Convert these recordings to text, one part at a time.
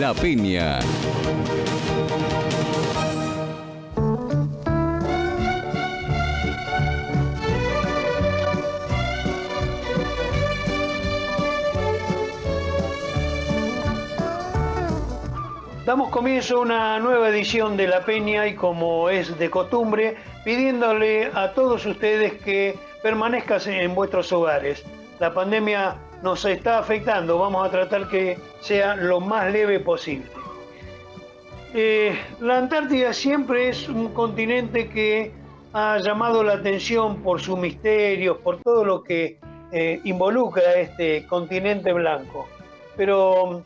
La Peña. Damos comienzo a una nueva edición de La Peña y, como es de costumbre, pidiéndole a todos ustedes que permanezcan en vuestros hogares. La pandemia nos está afectando, vamos a tratar que sea lo más leve posible. La Antártida siempre es un continente que ha llamado la atención por sus misterios, por todo lo que involucra a este continente blanco. Pero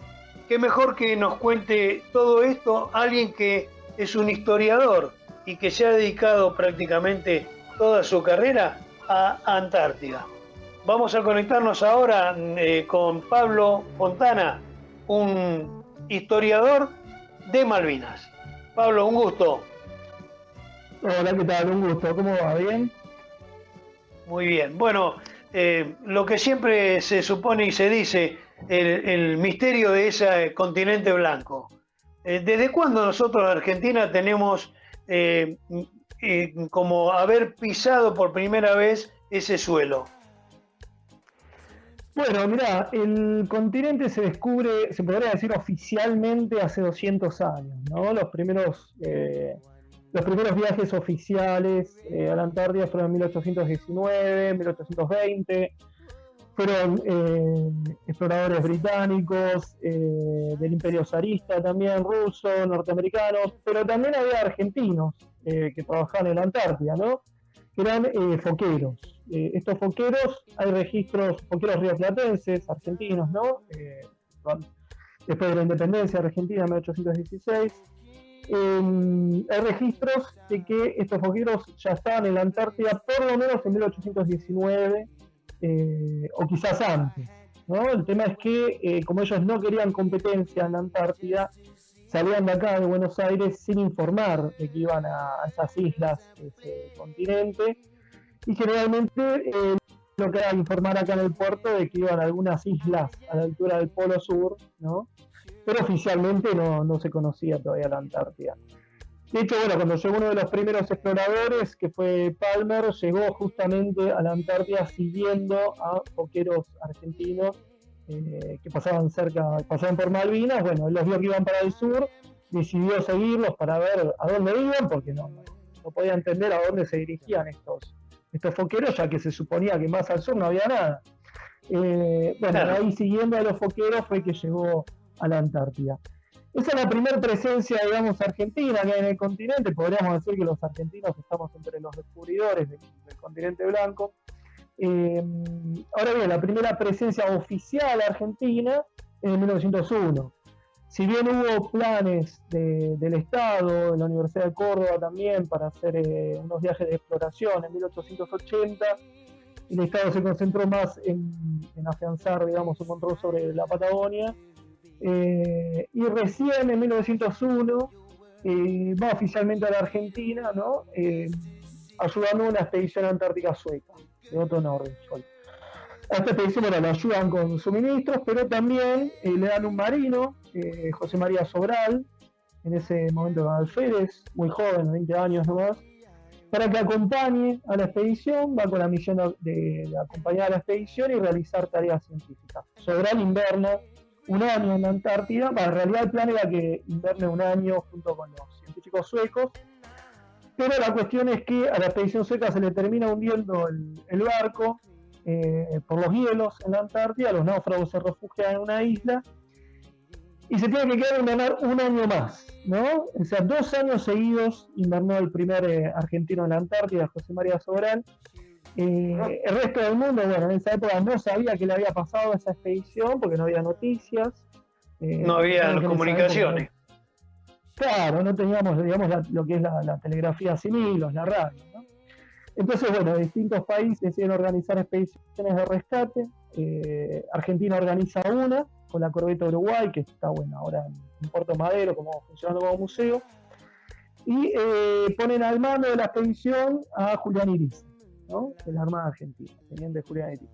qué mejor que nos cuente todo esto alguien que es un historiador y que se ha dedicado prácticamente toda su carrera a Antártida. Vamos a conectarnos ahora con Pablo Fontana, un historiador de Malvinas. Pablo, un gusto. Hola, ¿qué tal? Un gusto. ¿Cómo va? ¿Bien? Muy bien. Bueno, lo que siempre se supone y se dice, el misterio de ese continente blanco. ¿Desde cuándo nosotros en Argentina tenemos como haber pisado por primera vez ese suelo? Bueno, mirá, el continente se descubre, se podría decir oficialmente, hace 200 años, ¿no? Los primeros viajes oficiales a la Antártida fueron en 1819, 1820. Fueron exploradores británicos, del Imperio Zarista también, rusos, norteamericanos, pero también había argentinos que trabajaban en la Antártida, ¿no? Que eran foqueros. Estos foqueros, hay registros, foqueros rioplatenses, argentinos, ¿no? Después de la independencia de Argentina en 1816. Hay registros de que estos foqueros ya estaban en la Antártida por lo menos en 1819, o quizás antes, ¿no? El tema es que como ellos no querían competencia en la Antártida, salían de acá de Buenos Aires sin informar de que iban a esas islas, ese continente, y generalmente lo que era informar acá en el puerto de que iban a algunas islas a la altura del Polo Sur, ¿no? Pero oficialmente no se conocía todavía la Antártida. De hecho, bueno, cuando llegó uno de los primeros exploradores, que fue Palmer, llegó justamente a la Antártida siguiendo a foqueros argentinos que pasaban por Malvinas. Bueno, él los vio que iban para el sur, decidió seguirlos para ver a dónde iban, porque no podía entender a dónde se dirigían estos foqueros, ya que se suponía que más al sur no había nada. Bueno, claro. Ahí siguiendo a los foqueros fue que llegó a la Antártida. Esa es la primera presencia, digamos, argentina que hay en el continente. Podríamos decir que los argentinos estamos entre los descubridores del continente blanco. Ahora bien, la primera presencia oficial argentina es en 1901. Si bien hubo planes del Estado, de la Universidad de Córdoba también, para hacer unos viajes de exploración en 1880, el Estado se concentró más en afianzar, digamos, un control sobre la Patagonia. Y recién en 1901 va oficialmente a la Argentina, ¿no? Ayudando a una expedición antártica sueca de Otto Nordenskjöld. A esta expedición, bueno, la ayudan con suministros, pero también le dan un marino, José María Sobral, en ese momento alférez, muy joven, 20 años nomás, para que acompañe a la expedición. Va con la misión de acompañar a la expedición y realizar tareas científicas. Sobral inverna un año en la Antártida. En realidad el plan era que inverne un año junto con los científicos suecos, pero la cuestión es que a la expedición sueca se le termina hundiendo el barco por los hielos en la Antártida. Los náufragos se refugian en una isla y se tiene que quedar invernar un año más, ¿no? O sea, 2 años seguidos invernó el primer argentino en la Antártida, José María Sobral. El resto del mundo, bueno, en esa época no sabía qué le había pasado a esa expedición porque no había noticias. No había comunicaciones. Época, claro, no teníamos, digamos, lo que es la telegrafía sin hilos, la radio, ¿no? Entonces, bueno, distintos países deciden organizar expediciones de rescate. Argentina organiza una con la corbeta Uruguay, que está, bueno, ahora en Puerto Madero, funcionando como museo. Y ponen al mando de la expedición a Julián Iriza, ¿no? De la Armada Argentina, teniente Julián Iriza.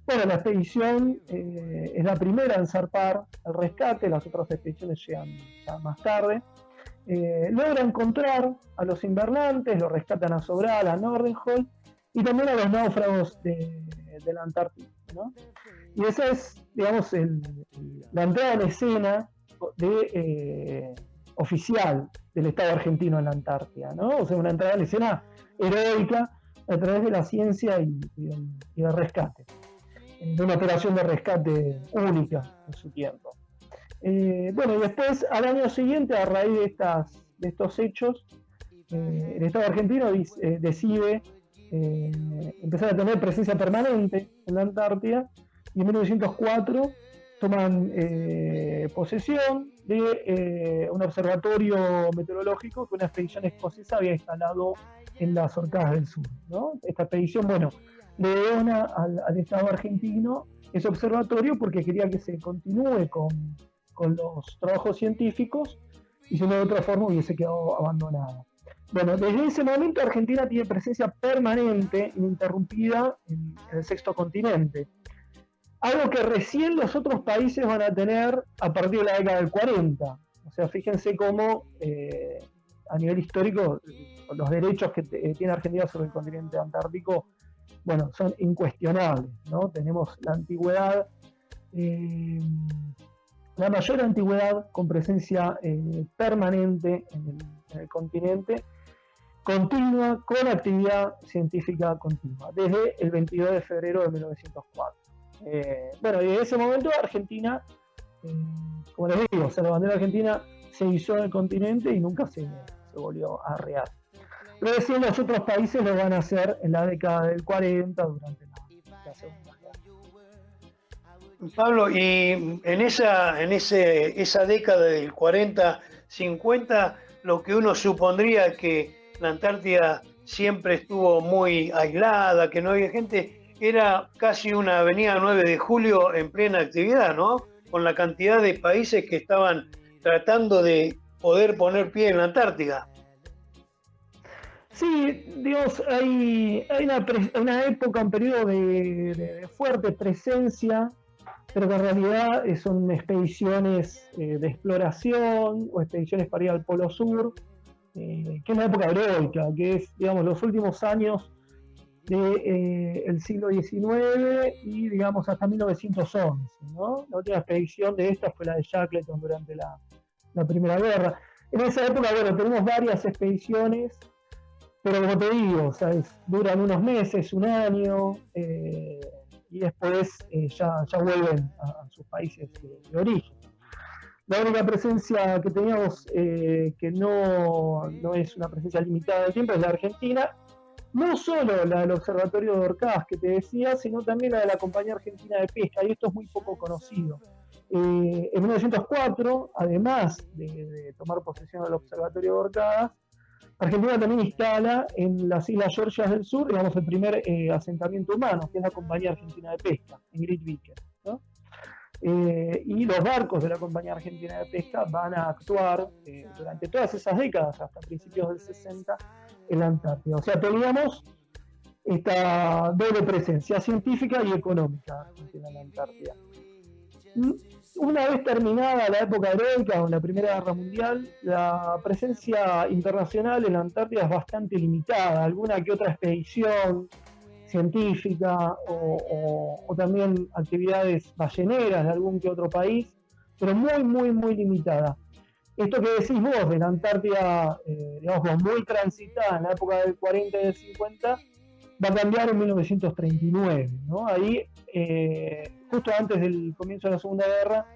Bueno, la expedición es la primera en zarpar al rescate, las otras expediciones llegan ya más tarde. Logra encontrar a los invernantes, los rescatan a Sobral, a Nordenhol y también a los náufragos de la Antártida, ¿no? Y esa es, digamos, la entrada en escena oficial del Estado argentino en la Antártida, ¿no? O sea, una entrada en escena heroica a través de la ciencia y del rescate, de una operación de rescate única en su tiempo. Bueno, y después, al año siguiente, a raíz de estos hechos, el Estado argentino decide empezar a tener presencia permanente en la Antártida, y en 1904 toman posesión de un observatorio meteorológico que una expedición escocesa había instalado en las Orcadas del Sur, ¿no? Esta expedición, bueno, le dona al Estado argentino ese observatorio porque quería que se continúe con los trabajos científicos, y si no, de otra forma hubiese quedado abandonada. Bueno, desde ese momento Argentina tiene presencia permanente, ininterrumpida en el sexto continente. Algo que recién los otros países van a tener a partir de la década del 40. O sea, fíjense cómo a nivel histórico los derechos que tiene Argentina sobre el continente antártico, bueno, son incuestionables, ¿no? Tenemos la antigüedad, la mayor antigüedad con presencia permanente en el continente, continua, con actividad científica continua, desde el 22 de febrero de 1904. Bueno, y desde ese momento Argentina, como les digo, o sea, la bandera argentina se hizo en el continente y nunca se volvió a arrear. Lo decían, los otros países lo van a hacer en la década del 40, durante la Segunda Guerra. Pablo, y en esa década del 40-50, lo que uno supondría que la Antártida siempre estuvo muy aislada, que no había gente, era casi una avenida 9 de julio en plena actividad, ¿no? Con la cantidad de países que estaban tratando de poder poner pie en la Antártida. Sí, Dios, hay una época, un periodo de fuerte presencia, pero que en realidad son expediciones de exploración o expediciones para ir al Polo Sur, que es una época heroica, que es, digamos, los últimos años del siglo XIX y, digamos, hasta 1911, ¿no? La última expedición de esta fue la de Shackleton durante la Primera Guerra. En esa época, bueno, tenemos varias expediciones, pero como te digo, o sea, duran unos meses, un año, y después ya vuelven a sus países de origen. La única presencia que teníamos, que no es una presencia limitada de tiempo, es la Argentina. No solo la del Observatorio de Orcadas que te decía, sino también la de la Compañía Argentina de Pesca, y esto es muy poco conocido. En 1904, además de tomar posesión del Observatorio de Orcadas, Argentina también instala en las Islas Georgias del Sur, digamos, el primer asentamiento humano, que es la Compañía Argentina de Pesca, en Grytviken, ¿no? Y los barcos de la Compañía Argentina de Pesca van a actuar durante todas esas décadas, hasta principios del 60, en la Antártida. O sea, teníamos esta doble presencia científica y económica en la Antártida. Una vez terminada la época heroica o la Primera Guerra Mundial, la presencia internacional en la Antártida es bastante limitada. Alguna que otra expedición científica o también actividades balleneras de algún que otro país, pero muy limitada. Esto que decís vos de la Antártida, digamos, muy transitada en la época del 40 y del 50, va a cambiar en 1939, ¿no? Ahí, justo antes del comienzo de la Segunda Guerra,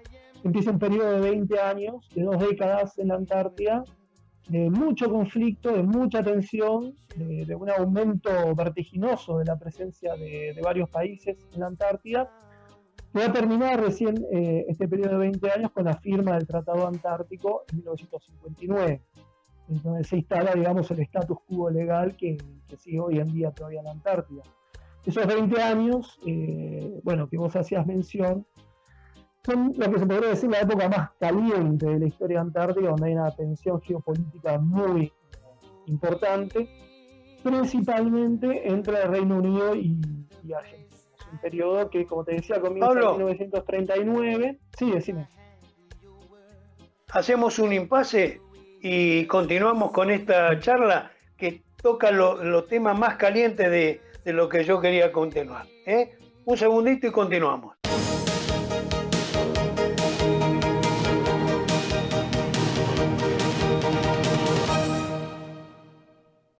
empieza un periodo de 20 años, de 2 décadas en la Antártida, de mucho conflicto, de mucha tensión, de un aumento vertiginoso de la presencia de varios países en la Antártida, que va a terminar recién este periodo de 20 años con la firma del Tratado Antártico en 1959, donde se instala, digamos, el status quo legal que sigue hoy en día todavía en la Antártida. Esos 20 años, bueno, que vos hacías mención, son lo que se podría decir la época más caliente de la historia antártica, donde hay una tensión geopolítica muy importante, principalmente entre el Reino Unido y Argentina. un periodo que, como te decía, comienza Pablo, en 1939. Sí, decime. hacemos un impasse y continuamos con esta charla que toca los temas más calientes de lo que yo quería continuar. Un segundito y continuamos.